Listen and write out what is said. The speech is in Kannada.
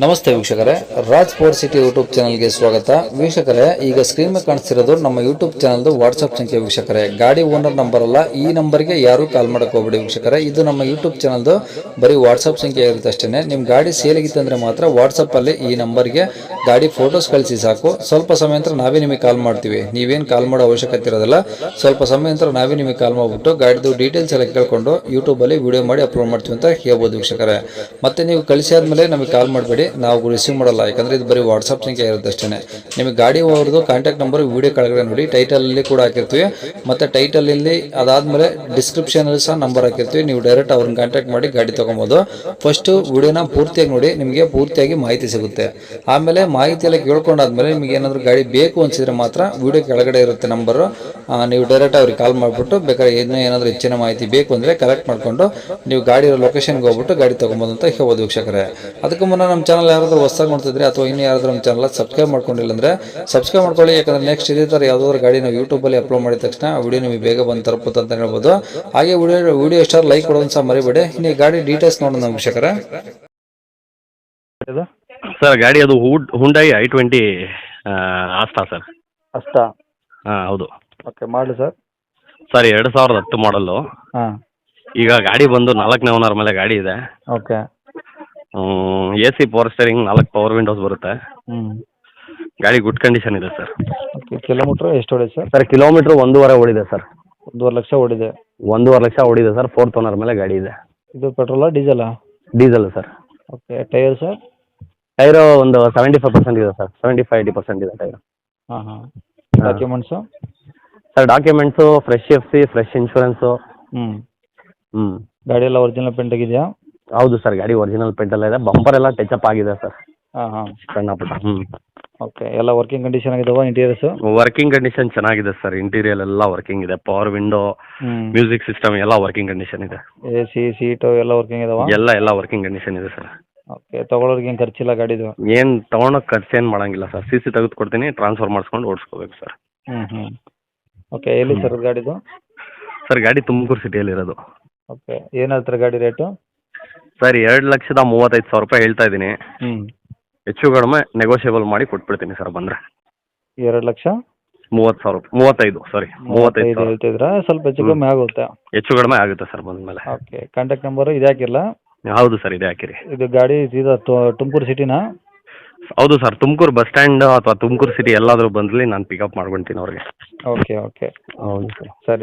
ನಮಸ್ತೆ ವೀಕ್ಷಕರೇ, ರಾಜ್ ಸ್ಪೋರ್ಟ್ಸ್ ಸಿಟಿ ಯೂಟ್ಯೂಬ್ ಚಾನಲ್ಗೆ ಸ್ವಾಗತ. ವೀಕ್ಷಕರೇ, ಈಗ ಸ್ಕ್ರೀನ್ ಮೇಲೆ ಕಾಣಿಸ್ತಿರೋದು ನಮ್ಮ ಯೂಟ್ಯೂಬ್ ಚಾನಲ್ದು ವಾಟ್ಸಪ್ ಸಂಖ್ಯೆ. ವೀಕ್ಷಕರೇ, ಗಾಡಿ ಓನರ್ ನಂಬರ್ ಅಲ್ಲ, ಈ ನಂಬರ್ಗೆ ಯಾರು ಕಾಲ್ ಮಾಡಕ್ಕೆ ಹೋಗ್ಬೇಡಿ ವೀಕ್ಷಕರೇ. ಇದು ನಮ್ಮ ಯೂಟ್ಯೂಬ್ ಚಾನಲ್ದು ಬರೀ ವಾಟ್ಸಪ್ ಸಂಖ್ಯೆ ಇರುತ್ತೆ ಅಷ್ಟೇ. ನಿಮ್ಮ ಗಾಡಿ ಸೇಲಿಗಿತ್ತಂದ್ರೆ ಮಾತ್ರ ವಾಟ್ಸಪ್ಪಲ್ಲಿ ಈ ನಂಬರ್ಗೆ ಗಾಡಿ ಫೋಟೋಸ್ ಕಳಿಸಿ ಸಾಕು. ಸ್ವಲ್ಪ ಸಮಯ ನಂತರ ನಾವೇ ನಿಮಗೆ ಕಾಲ್ ಮಾಡ್ತೀವಿ. ನೀವೇನು ಕಾಲ್ ಮಾಡೋ ಅವಶ್ಯಕತೆ ಇರೋದಿಲ್ಲ. ಸ್ವಲ್ಪ ಸಮಯ ನಂತರ ನಾವೇ ನಿಮಗೆ ಕಾಲ್ ಮಾಡಿಬಿಟ್ಟು ಗಾಡಿದು ಡೀಟೇಲ್ಸ್ ಎಲ್ಲ ಕೇಳ್ಕೊಂಡು ಯೂಟ್ಯೂಬಲ್ಲಿ ವಿಡಿಯೋ ಮಾಡಿ ಅಪ್ಲೋಡ್ ಮಾಡ್ತೀವಿ ಅಂತ ಹೇಳ್ಬೋದು ವೀಕ್ಷಕರೇ. ಮತ್ತೆ ನೀವು ಕಳಿಸಿ ಆದಮೇಲೆ ನಮಗೆ ಕಾಲ್ ಮಾಡಬೇಡಿ, ನಾವು ರಿಸೀವ್ ಮಾಡಲ್ಲ. ಯಾಕಂದ್ರೆ ಇದು ಬರೀ ವಾಟ್ಸಪ್ ಸಂಖ್ಯೆ ಇರುತ್ತೆ ಅಷ್ಟೇ. ನಿಮಗೆ ಗಾಡಿ ಅವ್ರದ್ದು ಕಾಂಟ್ಯಾಕ್ಟ್ ನಂಬರ್ ವಿಡಿಯೋ ಕೆಳಗಡೆ ನೋಡಿ, ಟೈಟಲ್ ಅಲ್ಲಿ ಕೂಡ ಹಾಕಿರ್ತೀವಿ. ಮತ್ತೆ ಟೈಟಲ್ ಇಲ್ಲಿ ಅದಾದ್ಮೇಲೆ ಡಿಸ್ಕ್ರಿಪ್ಷನ್ ಅಲ್ಲಿ ಸಹ ನಂಬರ್ ಹಾಕಿರ್ತೀವಿ. ನೀವು ಡೈರೆಕ್ಟ್ ಅವ್ರನ್ನ ಕಾಂಟ್ಯಾಕ್ಟ್ ಮಾಡಿ ಗಾಡಿ ತಗೊಬೋದು. ಫಸ್ಟ್ ವಿಡಿಯೋನ ಪೂರ್ತಿಯಾಗಿ ನೋಡಿ, ನಿಮಗೆ ಪೂರ್ತಿಯಾಗಿ ಮಾಹಿತಿ ಸಿಗುತ್ತೆ. ಆಮೇಲೆ ಮಾಹಿತಿ ಎಲ್ಲ ಕೇಳ್ಕೊಂಡಾದ್ಮೇಲೆ ನಿಮಗೆ ಏನಾದರೂ ಗಾಡಿ ಬೇಕು ಅನ್ಸಿದ್ರೆ ಮಾತ್ರ ವಿಡಿಯೋ ಕೆಳಗಡೆ ಇರುತ್ತೆ ನಂಬರ್, ನೀವು ಡೈರೆಕ್ಟ್ ಅವ್ರಿಗೆ ಕಾಲ್ ಮಾಡಿಬಿಟ್ಟು ಬೇಕಾದ್ರೆ ಏನಾದರೂ ಹೆಚ್ಚಿನ ಮಾಹಿತಿ ಬೇಕು ಅಂದ್ರೆ ಕಲೆಕ್ಟ್ ಮಾಡ್ಕೊಂಡು ನೀವು ಗಾಡಿ ಲೊಕೇಶನ್ಗೆ ಹೋಗ್ಬಿಟ್ಟು ಗಾಡಿ ತಗೊಬೋದು ಅಂತ ಹೇಳ್ಬೋದು ವೀಕ್ಷಕರೇ. ಅದಕ್ಕೂ ಮುನ್ನ ನಮ್ಮ ಚಾನಲ್ ಯಾರಾದರೂ ಹೊಸದಾಗಿ ನೋಡ್ತಿದ್ರೆ ಅಥವಾ ಇನ್ನು ಯಾರಾದರೂ ನಮ್ಮ ಚಾನಲ್ ಸಬ್ಸ್ಕ್ರೈಬ್ ಮಾಡ್ಕೊಂಡಿಲ್ಲ ಅಂದ್ರೆ ಸಬ್ಸ್ಕ್ರೈಬ್ ಮಾಡ್ಕೊಳ್ಳಿ. ಯಾಕಂದ್ರೆ ನೆಕ್ಸ್ಟ್ ಇದೇ ಥರ ಯಾವುದಾದ್ರು ಗಾಡಿ ನಾವು ಯೂಟ್ಯೂಬಲ್ಲಿ ಅಪ್ಲೋಡ್ ಮಾಡಿದ ತಕ್ಷಣ ವಿಡಿಯೋ ನಿಮಗೆ ಬೇಗ ಬಂದು ತಲುಪುತ್ತೆ ಅಂತ ಹೇಳ್ಬೋದು. ಹಾಗೆ ವಿಡಿಯೋ ಇಷ್ಟ ಲೈಕ್ ಕೊಡೋದು ಸಹ ಮರಿಬೇಡಿ. ಇನ್ನು ಗಾಡಿ ಡೀಟೇಲ್ಸ್ ನೋಡೋಣ ವೀಕ್ಷಕರೇ. ಸರ್ ಗಾಡಿ ಅದು ಹುಂಡೈ i20 ಆಸ್ಟಾ ಸರ್. ಅಷ್ಟಾ? ಹಾಂ ಹೌದು. ಓಕೆ, ಮಾಡಲಿ ಸರ್. ಸರ್ 2010 ಮಾಡಲ್ಲು. ಹಾಂ. ಈಗ ಗಾಡಿ ಬಂದು 4ನೇ ಓನರ್ ಮೇಲೆ ಗಾಡಿ ಇದೆ. Okay. AC power steering, 4 power Windows ಬರುತ್ತೆ. ಗಾಡಿ ಗುಡ್ ಕಂಡೀಷನ್ ಇದೆ ಸರ್. ಓಕೆ, ಕಿಲೋಮೀಟ್ರ್ ಎಷ್ಟು ಹೊಡಿದೆ ಸರ್? ಸರ್ ಕಿಲೋಮೀಟ್ರ್ 1.5 ಓಡಿದೆ ಸರ್. 1.5 ಲಕ್ಷ ಓಡಿದೆ. 1.5 ಲಕ್ಷ ಓಡಿದೆ ಸರ್. 4th ಓನರ್ ಮೇಲೆ ಗಾಡಿ ಇದೆ. ಇದು ಪೆಟ್ರೋಲಾ ಡೀಸೆಲಾ? Diesel sir. Okay, tyre sir? Tyre ಒಂದು 75% ಇದೆ ಸರ್. 75-80% ಇದೆ ಟೈರು. ಹಾಂ ಹಾಂ. Documents? Sir documents fresh FC, fresh insurance. ಗಾಡಿ ಎಲ್ಲ ಒರಿಜಿನಲ್ ಪೇಂಟ್ ಆಗಿದೆಯಾ? ಹೌದು ಸರ್, ಗಾಡಿ ಒರಿಜಿನಲ್ ಪೇಂಟ್ ಎಲ್ಲ ಇದೆ. ಬಂಪರ್ ಎಲ್ಲ ಟಚ್ ಆಗಿದೆ ಸರ್. ಹಾಂ ಹಾಂ. ಸಣ್ಣ ಪುಟ್ಟ. ಓಕೆ, ಎಲ್ಲ ವರ್ಕಿಂಗ್ ಕಂಡೀಷನ್ ಆಗಿದಾವ ಇಂಟೀರಿಯರ್ಸು? ವರ್ಕಿಂಗ್ ಕಂಡೀಷನ್ ಚೆನ್ನಾಗಿದೆ ಸರ್. ಇಂಟೀರಿಯರ್ ಎಲ್ಲ ವರ್ಕಿಂಗ್ ಇದೆ. ಪವರ್ ವಿಂಡೋ, ಮ್ಯೂಸಿಕ್ ಸಿಸ್ಟಮ್ ಎಲ್ಲ ವರ್ಕಿಂಗ್ ಕಂಡೀಷನ್ ಇದೆ. AC ಸೀಟು ಎಲ್ಲ ವರ್ಕಿಂಗ್ ಇದಾವ? ಎಲ್ಲ ವರ್ಕಿಂಗ್ ಕಂಡೀಷನ್ ಇದೆ ಸರ್. ಓಕೆ, ತೊಗೊಳೋರಿಗೆ ಏನು ಖರ್ಚಿಲ್ಲ ಗಾಡಿದು? ಏನು ತೊಗೊಳಕ್ಕೆ ಖರ್ಚು ಏನು ಮಾಡೋಂಗಿಲ್ಲ ಸರ್. CC ತೆಗೆದು ಕೊಡ್ತೀನಿ, ಟ್ರಾನ್ಸ್ಫರ್ ಮಾಡಿಸ್ಕೊಂಡು ಓಡಿಸ್ಕೋಬೇಕು ಸರ್. ಓಕೆ, ಎಲ್ಲಿ ಸರ್ ಗಾಡಿದು? ಸರ್ ಗಾಡಿ ತುಮಕೂರು ಸಿಟಿಯಲ್ಲಿರೋದು. ಓಕೆ, ಏನು ಹೇಳ್ತಾರೆ ಗಾಡಿ ರೇಟು? ಸರ್ 2,35,000 ರೂಪಾಯಿ ಹೇಳ್ತಾ ಇದ್ದೀನಿ. ಹೆಚ್ಚು ಕಡಿಮೆ ನೆಗೋಷಿಯೇಬಲ್ ಮಾಡಿ ಕೊಟ್ಬಿಡ್ತೀನಿ ಸರ್ ಬಂದರೆ. 2,30,000? 35 ಸಾರಿ 35,000 ಹೇಳ್ತಿದ್ರಾ? ಸ್ವಲ್ಪ ಹೆಚ್ಚು ಕಮ್ಮಿ ಆಗುತ್ತೆ. ಹೆಚ್ಚು ಕಡಿಮೆ ಆಗುತ್ತೆ ಸರ್ ಬಂದಮೇಲೆ. ಓಕೆ, ಕಾಂಟ್ಯಾಕ್ಟ್ ನಂಬರು ಇದು ಹಾಕಿರಲ್ಲ? ಹೌದು ಸರ್, ಇದೇ ಹಾಕಿರಿ. ಇದು ಗಾಡಿ ಸೀದಾ ತುಮಕೂರು ಸಿಟಿನಾ? ಹೌದು ಸರ್, ತುಮಕೂರು ಬಸ್ ಸ್ಟ್ಯಾಂಡ್ ಅಥವಾ ತುಮಕೂರು ಸಿಟಿ ಎಲ್ಲಾದರೂ ಬಂದಲ್ಲಿ ನಾನು ಪಿಕಪ್ ಮಾಡ್ಕೊತೀನಿ ಅವ್ರಿಗೆ. ಓಕೆ ಓಕೆ, ಹೌದು ಸರ್. ಸರಿ.